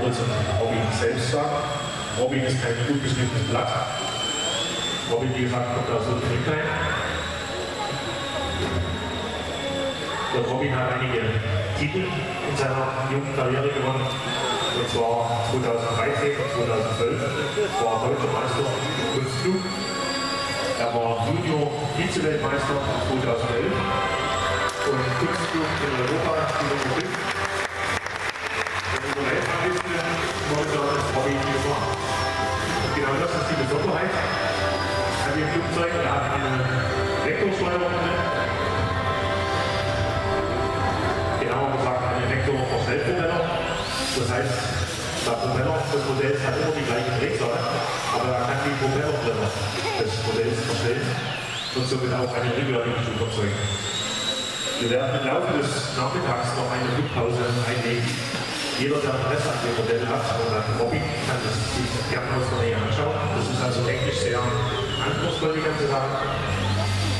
Worte zum Robin selbst sagen. Robin ist kein gut geschnittenes Blatt. Robin, wie gesagt, kommt aus Unterklein. Der Robin hat einige Titel in seiner jungen Karriere gewonnen. Und zwar 2013 und 2012 war er Deutscher Meister im Kunstflug. Er war Junior-Vize-Weltmeister 2011 und Kunstflug in Europa 2005. Und in der Weltrangliste momentan ist Robin hier vorne. Und genau das ist die Besonderheit an dem Flugzeug. Er hat eine Vektorsteuerung drin. Genauer gesagt eine Vektor-Verstellpropeller. Das heißt, der Propeller des Modells hat immer die gleiche Drehzahl, aber er kann die Propellerblätter des Modells verstellen und somit auch eine Rückwärtigkeit überzeugen. Wir werden im Laufe des Nachmittags noch eine Flugpause einlegen. Jeder, der Interesse an dem Modell hat oder an Robin, kann das sich gerne aus der Nähe anschauen. Das ist also technisch sehr anspruchsvoll, die ganze Sache.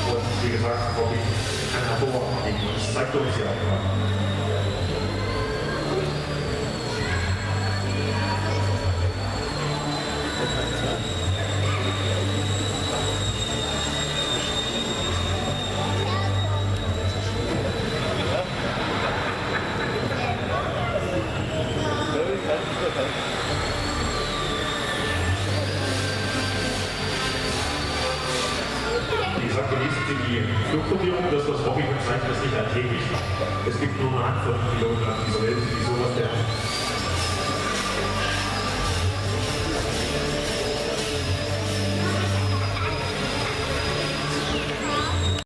Und wie gesagt, Robin kann hervorragend fliegen und das zeigt uns ja auch mal. Wie gesagt, genießen Sie die Flugkodierung, das was Robin zeigt, das nicht alltäglich. Es gibt nur eine Handvoll Piloten an dieser